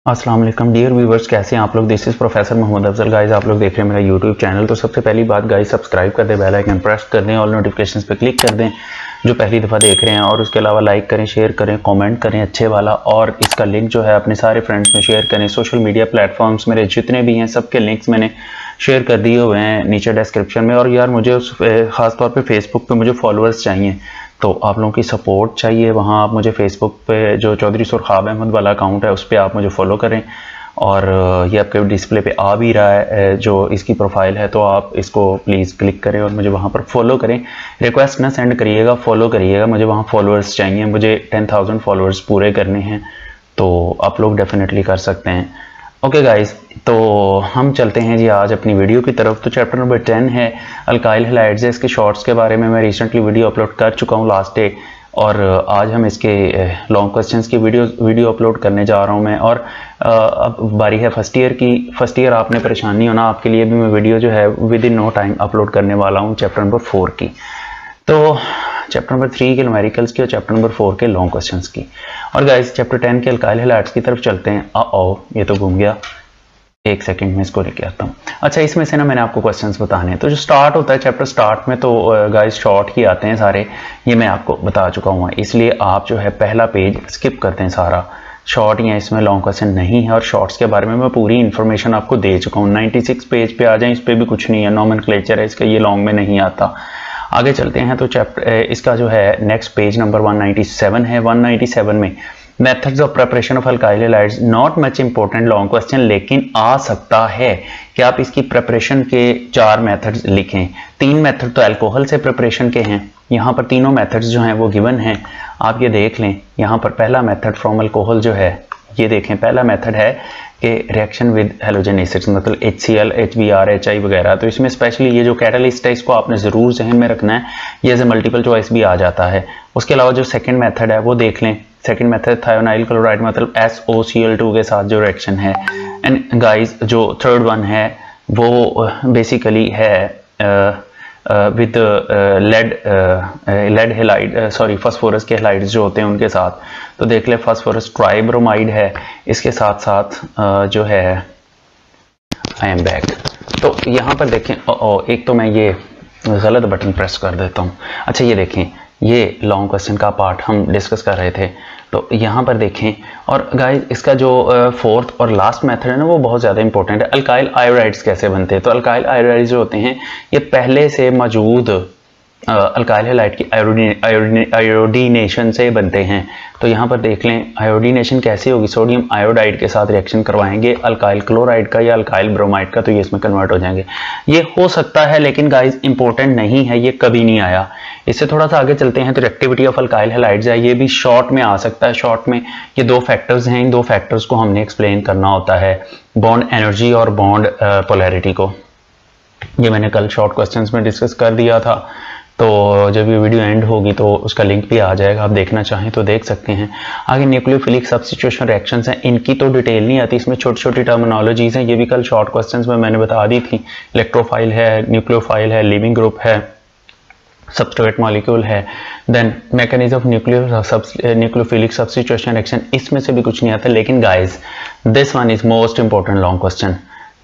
अस्सलाम वालेकुम dear viewers, कैसे हैं आप लोग। This is professor Mohammad Afzal. Guys आप लोग देख रहे हैं मेरा यूट्यूब चैनल। तो सबसे पहली बात गाइस, सब्सक्राइब कर दें, बेल आइकन प्रेस कर दें, ऑल नोटिफिकेशंस पे क्लिक कर दें जो पहली दफ़ा देख रहे हैं। और उसके अलावा लाइक करें, शेयर करें, कमेंट करें अच्छे वाला, और इसका लिंक जो है अपने सारे फ्रेंड्स में शेयर करें। सोशल मीडिया प्लेटफॉर्म्स मेरे जितने भी हैं सबके लिंक्स मैंने शेयर कर दिए हुए हैं नीचे डिस्क्रिप्शन में। और यार मुझे ख़ासतौर पर फेसबुक पर मुझे फॉलोअर्स चाहिए, तो आप लोगों की सपोर्ट चाहिए। वहाँ आप मुझे फेसबुक पे जो चौधरी सुरखाब अहमद वाला अकाउंट है उस पर आप मुझे फॉलो करें। और ये आपके डिस्प्ले पे आ भी रहा है जो इसकी प्रोफाइल है, तो आप इसको प्लीज़ क्लिक करें और मुझे वहाँ पर फॉलो करें। रिक्वेस्ट ना सेंड करिएगा, फॉलो करिएगा। मुझे वहाँ फॉलोअर्स चाहिए, मुझे 10,000 फॉलोअर्स पूरे करने हैं, तो आप लोग डेफिनेटली कर सकते हैं। ओके गाइस, तो हम चलते हैं जी आज अपनी वीडियो की तरफ। तो चैप्टर नंबर 10 है अल्काइल हैलाइड्स। इसके शॉर्ट्स के बारे में मैं रिसेंटली वीडियो अपलोड कर चुका हूँ लास्ट डे, और आज हम इसके लॉन्ग क्वेश्चंस की वीडियो अपलोड करने जा रहा हूं मैं। और अब बारी है फर्स्ट ईयर की। फर्स्ट ईयर आपने परेशानी होना, आपके लिए भी मैं वीडियो जो है within no time upload करने वाला हूं चैप्टर नंबर 4 की। तो चैप्टर नंबर 3 के न्यूमेरिकल्स की और चैप्टर नंबर 4 के लॉन्ग क्वेश्चंस की। और गाइस चैप्टर 10 के अल्काइल हैलाइड्स की तरफ चलते हैं। ये तो घूम गया, एक सेकंड में इसको लेके आता हूँ। अच्छा, इसमें से ना मैंने आपको क्वेश्चंस बताने हैं। तो जो स्टार्ट होता है चैप्टर स्टार्ट में, तो गाइस शॉर्ट ही आते हैं सारे, ये मैं आपको बता चुका हूँ, इसलिए आप जो है पहला पेज स्किप करते हैं। सारा शॉर्ट ही है, इसमें लॉन्ग क्वेश्चन नहीं है। और शॉर्ट्स के बारे में मैं पूरी इन्फॉर्मेशन आपको दे चुका हूँ। 96 पेज पे आ जाए, इस पर भी कुछ नहीं है, नॉमेनक्लेचर है इसका, ये लॉन्ग में नहीं आता। आगे चलते हैं। तो चैप्टर इसका जो है नेक्स्ट पेज नंबर 197 है। 197 में methods of preparation of alkyl halides, not much important long question, लेकिन आ सकता है कि आप इसकी प्रिपरेशन के 4 मेथड्स लिखें। 3 मेथड तो अल्कोहल से प्रिपरेशन के हैं, यहाँ पर तीनों मेथड्स जो हैं वो गिवन हैं, आप ये देख लें। यहाँ पर पहला मेथड फ्रॉम अल्कोहल जो है, ये देखें, पहला मेथड है कि रिएक्शन विद हैलोजन एसिड्स, मतलब HCl, HBr, HI वगैरह। तो इसमें स्पेशली ये जो कैटलिस्ट है इसको आपने ज़रूर जहन में रखना है, ये एज ए मल्टीपल चॉइस भी आ जाता है। उसके अलावा जो सेकंड मेथड है वो देख लें। सेकंड मेथड थायोनाइल क्लोराइड, मतलब SOCl2 के साथ जो रिएक्शन है। एंड गाइस जो थर्ड वन है वो बेसिकली है with lead halide, sorry phosphorus के हैलाइड्स जो होते हैं उनके साथ। तो देख ले, फास्फोरस ट्राइब्रोमाइड है, इसके साथ साथ जो है आई एम बैक। तो यहाँ पर देखें, एक तो मैं ये गलत बटन प्रेस कर देता हूँ। अच्छा ये देखें, ये लॉन्ग क्वेश्चन का पार्ट हम डिस्कस कर रहे थे, तो यहाँ पर देखें। और गाइस इसका जो फोर्थ और लास्ट मेथड है ना, वो बहुत ज़्यादा इंपॉर्टेंट है। अल्काइल आयोडाइड्स कैसे बनते हैं? तो अल्काइल आयोडाइड्स जो होते हैं ये पहले से मौजूद अल्काइल हैलाइड की आयोडीनेशन से बनते हैं। तो यहाँ पर देख लें, आयोडीनेशन कैसी होगी? सोडियम आयोडाइड के साथ रिएक्शन करवाएंगे अल्काइल क्लोराइड का या अल्काइल ब्रोमाइड का, तो ये इसमें कन्वर्ट हो जाएंगे। ये हो सकता है, लेकिन गाइस इंपॉर्टेंट नहीं है, ये कभी नहीं आया। इससे थोड़ा सा आगे चलते हैं। तो रिएक्टिविटी ऑफ अल्काइल हैलाइड्स है, ये भी शॉर्ट में आ सकता है। शॉर्ट में ये 2 फैक्टर्स हैं, इन 2 फैक्टर्स को हमने एक्सप्लेन करना होता है, बॉन्ड एनर्जी और बॉन्ड पोलैरिटी को। ये मैंने कल शॉर्ट क्वेश्चंस में डिस्कस कर दिया था, तो जब ये वीडियो एंड होगी तो उसका लिंक भी आ जाएगा, आप देखना चाहें तो देख सकते हैं। आगे न्यूक्लियोफिलिक सब्स्टिट्यूशन रिएक्शंस हैं, इनकी तो डिटेल नहीं आती, इसमें छोटी छोटी टर्मिनोलॉजीज हैं, ये भी कल शॉर्ट क्वेश्चंस में मैंने बता दी थी। इलेक्ट्रोफाइल है, न्यूक्लियोफाइल है, लिविंग ग्रुप है, सबस्ट्रेट मॉलिक्यूल है, then mechanism of nucleophilic substitution reaction, इसमें से भी कुछ नहीं आता। लेकिन guys this one is most important long question.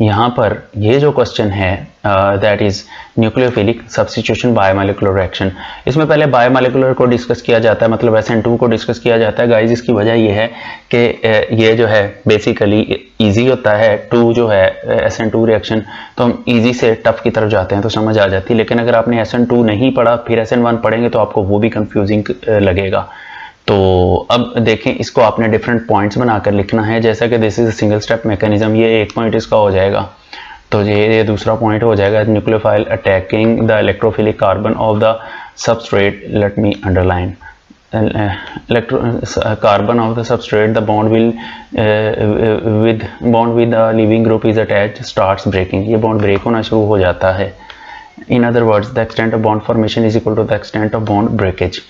यहाँ पर ये जो क्वेश्चन है that is nucleophilic substitution bimolecular reaction, इसमें पहले बायोमोलिकुलर को डिस्कस किया जाता है, मतलब SN2 को डिस्कस किया जाता है। गाइस इसकी वजह ये है कि ये जो है बेसिकली इजी होता है, 2 जो है SN2 रिएक्शन, तो हम इजी से टफ की तरफ जाते हैं तो समझ आ जाती है। लेकिन अगर आपने SN2 नहीं पढ़ा फिर SN1 पढ़ेंगे तो आपको वो भी कंफ्यूजिंग लगेगा। तो अब देखें, इसको आपने डिफरेंट पॉइंट्स बनाकर लिखना है, जैसा कि this is single step mechanism, ये एक पॉइंट इसका हो जाएगा। तो ये दूसरा पॉइंट हो जाएगा, nucleophile attacking the electrophilic carbon of the substrate, let me underline, carbon of the substrate, the bond with the leaving group is attached, starts breaking, ये बॉन्ड ब्रेक होना शुरू हो जाता है। In other words the extent of bond formation is equal to the extent of bond breakage.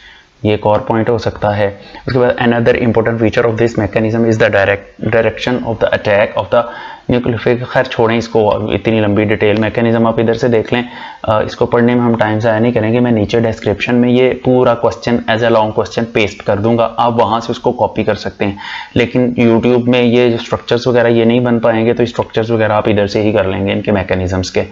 ये एक और point हो सकता है। उसके बाद another important feature of this mechanism is the direction of the attack of the nucleophilic. खैर छोड़ें इसको, इतनी लंबी डिटेल मैकेनिज्म आप इधर से देख लें, इसको पढ़ने में हम टाइम ज़ाया नहीं करेंगे। मैं नीचे डिस्क्रिप्शन में ये पूरा question as a long question paste कर दूंगा, आप वहाँ से उसको कॉपी कर सकते हैं। लेकिन यूट्यूब में ये जो स्ट्रक्चर्स वगैरह ये नहीं बन पाएंगे, तो स्ट्रक्चर्स वगैरह आप इधर से ही कर लेंगे इनके मैकेनिज्म्स के।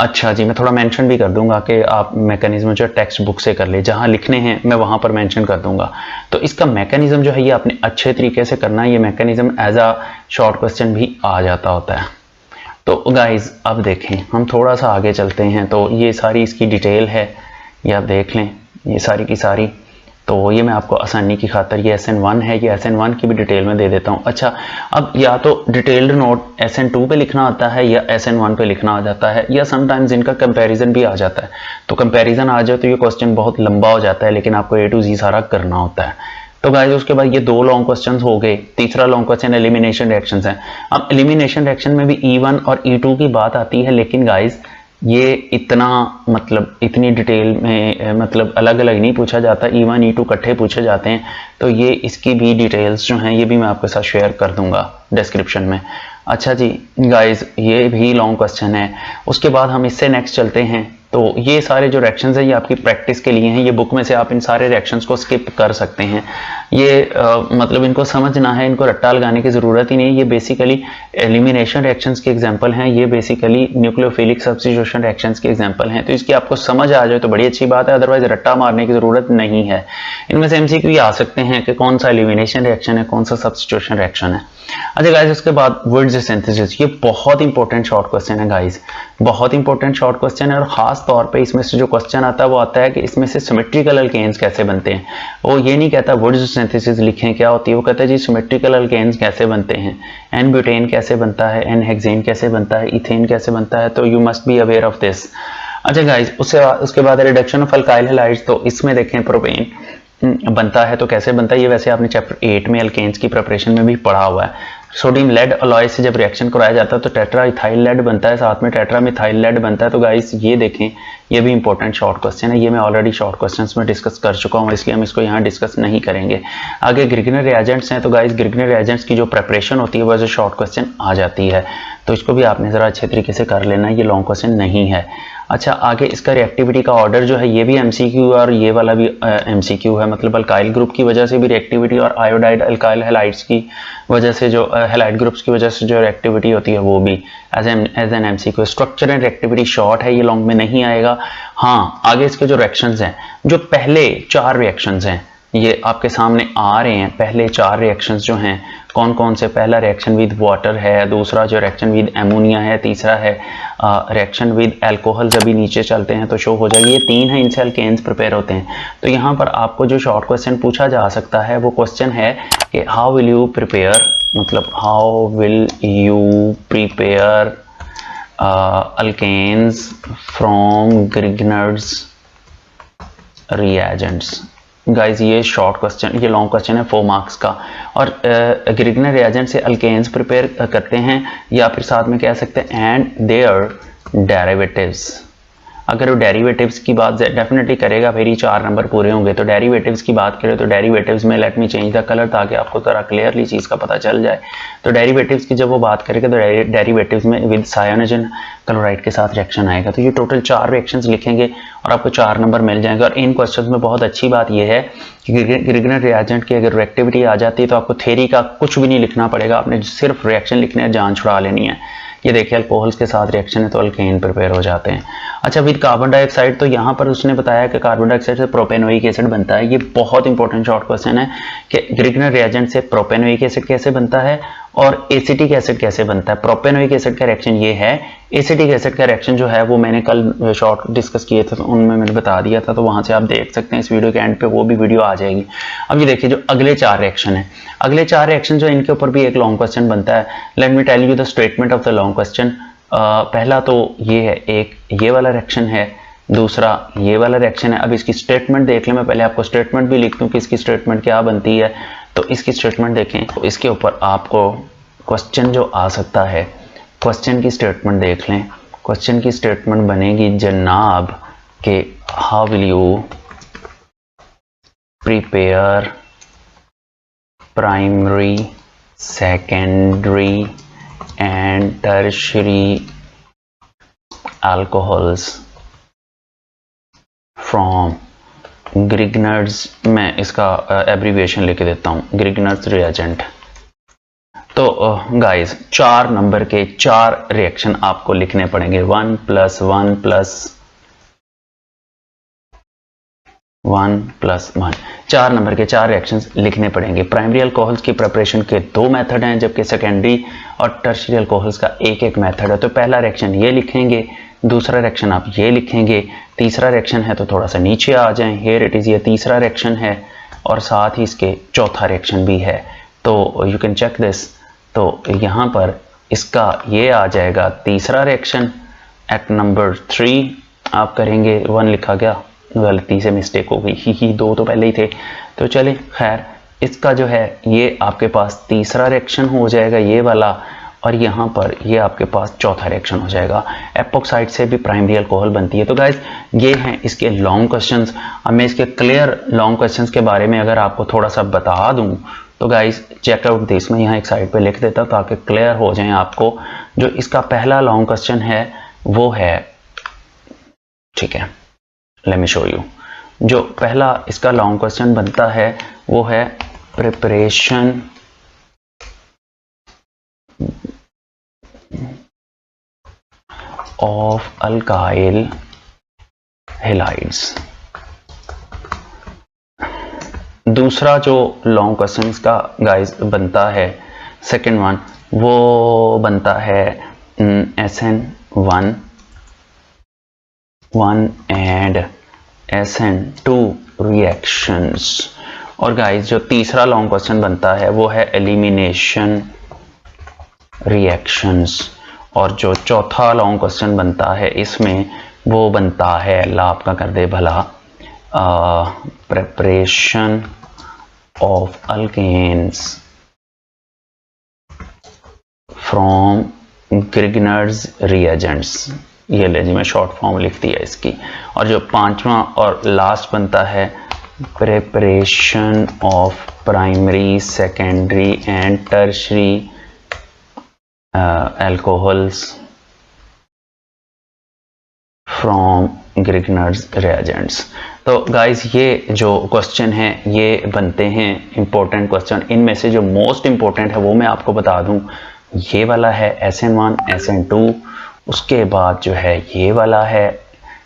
अच्छा जी, मैं थोड़ा मेंशन भी कर दूंगा कि आप मैकेनिज्म जो टेक्स्ट बुक से कर ले, जहां लिखने हैं मैं वहां पर मेंशन कर दूंगा। तो इसका मैकेनिज्म जो है ये आपने अच्छे तरीके से करना है। ये mechanism as a short question भी आ जाता होता है। तो गाइज अब देखें, हम थोड़ा सा आगे चलते हैं। तो ये सारी इसकी डिटेल है, ये आप देख लें, ये सारी की सारी। तो ये मैं आपको आसानी की खातर, ये SN1 है, ये SN1 की भी डिटेल में दे देता हूँ। अच्छा, अब या तो डिटेल्ड नोट SN2 पे लिखना आता है या SN1 पे लिखना आ जाता है, या समटाइम्स इनका कंपैरिजन भी आ जाता है। तो कंपैरिजन आ जाए तो ये क्वेश्चन बहुत लंबा हो जाता है, लेकिन आपको A to Z सारा करना होता है। तो गाइस उसके बाद ये 2 लॉन्ग क्वेश्चंस हो गए। तीसरा लॉन्ग क्वेश्चन एलिमिनेशन रिएक्शंस है। अब एलिमिनेशन रिएक्शन में भी E1 और E2 की बात आती है, लेकिन गाइस ये इतना मतलब इतनी डिटेल में मतलब अलग अलग नहीं पूछा जाता, E1 E2 इकट्ठे पूछे जाते हैं। तो ये इसकी भी डिटेल्स जो हैं ये भी मैं आपके साथ शेयर कर दूंगा डिस्क्रिप्शन में। अच्छा जी गाइस, ये भी लॉन्ग क्वेश्चन है। उसके बाद हम इससे नेक्स्ट चलते हैं। तो ये सारे जो रिएक्शंस हैं ये आपकी प्रैक्टिस के लिए हैं। ये बुक में से आप इन सारे रिएक्शंस को स्किप कर सकते हैं। ये मतलब इनको समझना है, इनको रट्टा लगाने की ज़रूरत ही नहीं। ये बेसिकली एलिमिनेशन रिएक्शंस के एग्जांपल हैं, ये बेसिकली न्यूक्लियोफिलिक सब्स्टिट्यूशन रिएक्शंस के एग्जांपल हैं। तो इसकी आपको समझ आ जाए तो बड़ी अच्छी बात है, अदरवाइज रट्टा मारने की ज़रूरत नहीं है। इनमें से MCQ आ सकते हैं कि कौन सा एलिमिनेशन रिएक्शन है, कौन सा सब्स्टिट्यूशन रिएक्शन है। अच्छा गाइस, उसके बाद वर्ड्स सिंथेसिस, ये बहुत इंपॉर्टेंट शॉर्ट क्वेश्चन है गाइस, बहुत इंपॉर्टेंट शॉर्ट क्वेश्चन है। और खास तौर पे इसमें से जो क्वेश्चन आता है वो आता है कि इसमें से सिमेट्रिकल अल्केन्स कैसे बनते हैं। वो ये नहीं कहता वर्ड्स सिंथेसिस लिखें क्या होती है, वो कहता है जी सिमेट्रिकल अल्केन्स कैसे बनते हैं, एन ब्यूटेन कैसे बनता है, एन हेक्सेन कैसे बनता है, इथेन कैसे बनता है। तो you must be aware of this. अच्छा गाइस, उसके बाद रिडक्शन ऑफ अल्काइल हैलाइड्स। तो इसमें देखें प्रोपेन बनता है तो कैसे बनता है, ये वैसे आपने चैप्टर 8 में अल्केन्स की प्रिपरेशन में भी पढ़ा हुआ है। सोडियम लेड अलॉय से जब रिएक्शन कराया जाता है तो टेट्रा इथाइल लेड बनता है, साथ में टेट्रा मिथाइल लेड बनता है। तो गाइस ये देखें, ये भी इंपॉर्टेंट शॉर्ट क्वेश्चन है। ये मैं ऑलरेडी शॉर्ट क्वेश्चंस में डिस्कस कर चुका हूँ, इसलिए हम इसको यहाँ डिस्कस नहीं करेंगे। आगे ग्रिगनर रिएजेंट्स हैं। तो गाइस ग्रिगनर रिएजेंट्स की जो प्रिपरेशन होती है वह जो शॉर्ट क्वेश्चन आ जाती है, तो इसको भी आपने ज़रा अच्छे तरीके से कर लेना, ये लॉन्ग क्वेश्चन नहीं है। अच्छा, आगे इसका रिएक्टिविटी का ऑर्डर जो है ये भी MCQ और ये वाला भी MCQ है। मतलब अल्काइल ग्रुप की वजह से भी रिएक्टिविटी और आयोडाइड अल्काइल हैलाइड्स की वजह से जो हैलाइड ग्रुप्स की वजह से जो रिएक्टिविटी होती है वो भी as an MCQ। Structure and reactivity short है, ये लॉन्ग में नहीं आएगा। हाँ, आगे इसके जो रिएक्शंस हैं, जो पहले 4 रिएक्शंस हैं ये आपके सामने आ रहे हैं। पहले 4 रिएक्शंस जो हैं कौन कौन से, पहला रिएक्शन विद वाटर है, दूसरा जो रिएक्शन विद एमोनिया है, तीसरा है रिएक्शन विद अल्कोहल। जब भी नीचे चलते हैं तो शो हो जाएगी। ये 3 है, इनसे अल्केन्स प्रिपेयर होते हैं। तो यहाँ पर आपको जो शॉर्ट क्वेश्चन पूछा जा सकता है वो क्वेश्चन है कि हाउ विल यू प्रिपेयर, मतलब how will you prepare alkanes from Grignard's reagents. Guys ये शॉर्ट क्वेश्चन, ये लॉन्ग क्वेश्चन है 4 मार्क्स का। और ग्रिगनर रिएजेंट से अल्केन्स प्रिपेयर करते हैं, या फिर साथ में कह सकते हैं एंड देयर डेरिवेटिव्स। अगर वो डेरिवेटिव्स की बात डेफिनेटली करेगा फिर ही 4 नंबर पूरे होंगे। तो डेरिवेटिव्स की बात करें तो डेरिवेटिव्स में let me change the colour ताकि आपको थोड़ा क्लियरली चीज़ का पता चल जाए। तो डेरिवेटिव्स की जब वो बात करेगा तो डेरिवेटिव्स में विद सायोनोजन क्लोराइड के साथ रिएक्शन आएगा। तो ये टोटल 4 रिएक्शंस लिखेंगे और आपको 4 नंबर मिल जाएंगे। और इन क्वेश्चंस में बहुत अच्छी बात यह है कि ग्रिगनर रिएजेंट की अगर रिएक्टिविटी आ जाती है तो आपको थ्योरी का कुछ भी नहीं लिखना पड़ेगा, आपने सिर्फ रिएक्शन लिखने है, जान छुड़ा लेनी है। ये देखिए अल्कोहल्स के साथ रिएक्शन है तो अल्केन प्रिपेयर हो जाते हैं। अच्छा, विद कार्बन डाइऑक्साइड, तो यहाँ पर उसने बताया कि कार्बन डाइऑक्साइड से प्रोपेनोइक एसिड बनता है। ये बहुत इंपॉर्टेंट शॉर्ट क्वेश्चन है कि ग्रिगनर रिएजेंट से प्रोपेनोइक एसिड कैसे बनता है और एसिटिक एसिड कैसे बनता है। प्रोपेनोइक एसिड का रिएक्शन ये है, एसिटिक एसिड का रिएक्शन जो है वो मैंने कल शॉर्ट डिस्कस किए थे तो उनमें मैंने बता दिया था, तो वहां से आप देख सकते हैं, इस वीडियो के एंड पे वो भी वीडियो आ जाएगी। अब ये देखिए जो अगले 4 रिएक्शन है, अगले 4 रिएक्शन जो इनके ऊपर भी एक लॉन्ग क्वेश्चन बनता है। Let me tell you the statement of the long question. पहला तो ये है, एक ये वाला रिएक्शन है, दूसरा ये वाला रिएक्शन है। अब इसकी स्टेटमेंट देख लें, मैं पहले आपको स्टेटमेंट भी लिख दूं कि इसकी स्टेटमेंट क्या बनती है। तो इसकी स्टेटमेंट देखें, तो इसके ऊपर आपको क्वेश्चन जो आ सकता है, क्वेश्चन की स्टेटमेंट देख लें। क्वेश्चन की स्टेटमेंट बनेगी जनाब के how will you prepare primary secondary and tertiary alcohols from Grignard's, मैं इसका एब्रीविएशन लिख देता हूं, ग्रिगनर्स रिएजेंट। तो गाइस 4 नंबर के 4 रिएक्शन आपको लिखने पड़ेंगे, 1 + 1 + 1 + 1, 4 नंबर के 4 रिएक्शंस लिखने पड़ेंगे। प्राइमरी अल्कोहल्स की प्रिपरेशन के 2 मेथड हैं, जबकि सेकेंडरी और टर्शियरी अल्कोहल्स का एक मेथड है। तो पहला रिएक्शन ये लिखेंगे, दूसरा रिएक्शन आप ये लिखेंगे, तीसरा रिएक्शन है तो थोड़ा सा नीचे आ जाएं, हियर इट इज, ये तीसरा रिएक्शन है और साथ ही इसके चौथा रिएक्शन भी है। तो यू कैन चेक दिस। तो यहाँ पर इसका ये आ जाएगा तीसरा रिएक्शन एट नंबर 3 आप करेंगे, 1 लिखा गया, गलती से मिस्टेक हो गई, ही 2 तो पहले ही थे। तो चले खैर, इसका जो है ये आपके पास तीसरा रिएक्शन हो जाएगा ये वाला, और यहाँ पर ये आपके पास चौथा रिएक्शन हो जाएगा। एपोक्साइड से भी प्राइमरी अल्कोहल बनती है। तो गाइज ये हैं इसके लॉन्ग क्वेश्चंस। अब मैं इसके क्लियर लॉन्ग क्वेश्चंस के बारे में अगर आपको थोड़ा सा बता दूं तो गाइज चेक आउट दिस, मैं यहाँ एक साइड पे लिख देता हूँ ताकि क्लियर हो जाए आपको। जो इसका पहला लॉन्ग क्वेश्चन है वो है, ठीक है, लेट मी शो यू। जो पहला इसका लॉन्ग क्वेश्चन बनता है वो है प्रिपरेशन ऑफ अल्काइल हैलाइड्स। दूसरा जो लॉन्ग क्वेश्चन का गाइस बनता है, सेकंड वन, वो बनता है SN1 एंड SN2 रिएक्शंस। और गाइस जो तीसरा लॉन्ग क्वेश्चन बनता है वो है एलिमिनेशन रिएक्शंस। और जो चौथा लॉन्ग क्वेश्चन बनता है इसमें वो बनता है, अल्लाह आपका कर दे भला, preparation of alkanes from Grignard's reagents. ये ले जी, मैं शॉर्ट फॉर्म लिख दिया इसकी। और जो पांचवा और लास्ट बनता है preparation of primary secondary and tertiary alcohols from Grignard's reagents. तो गाइज ये जो क्वेश्चन हैं ये बनते हैं इंपॉर्टेंट क्वेश्चन। इनमें से जो मोस्ट इंपॉर्टेंट है वो मैं आपको बता दूं, ये वाला है SN1 SN2, उसके बाद जो है ये वाला है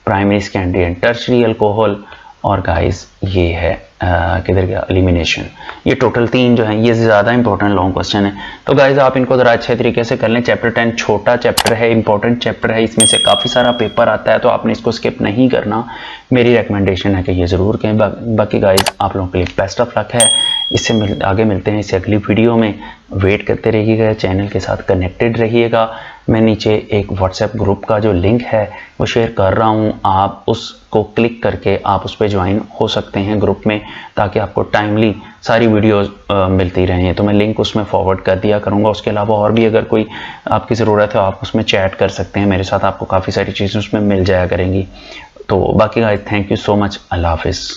primary secondary and tertiary alcohol, और गाइस ये है किधर गया, एलिमिनेशन। ये टोटल 3 जो हैं ये ज़्यादा इंपॉर्टेंट लॉन्ग क्वेश्चन है। तो गाइस आप इनको ज़रा अच्छे तरीके से कर लें। चैप्टर 10 छोटा चैप्टर है, इंपॉर्टेंट चैप्टर है, इसमें से काफ़ी सारा पेपर आता है, तो आपने इसको स्किप नहीं करना। मेरी रिकमेंडेशन है कि ये ज़रूर करें। बाकी गाइस आप लोगों के लिए बेस्ट ऑफ लक है। इससे आगे मिलते हैं इस अगली वीडियो में। वेट करते रहिएगा, चैनल के साथ कनेक्टेड रहिएगा। मैं नीचे एक व्हाट्सएप ग्रुप का जो लिंक है वो शेयर कर रहा हूँ, आप उसको क्लिक करके आप उस पर ज्वाइन हो सकते हैं ग्रुप में, ताकि आपको टाइमली सारी वीडियोस मिलती रहें। तो मैं लिंक उसमें फॉरवर्ड कर दिया करूँगा। उसके अलावा और भी अगर कोई आपकी ज़रूरत है आप उसमें चैट कर सकते हैं मेरे साथ, आपको काफ़ी सारी चीज़ें उसमें मिल जाया करेंगी। तो बाकी guys thank you so much, अल्लाह हाफिज़।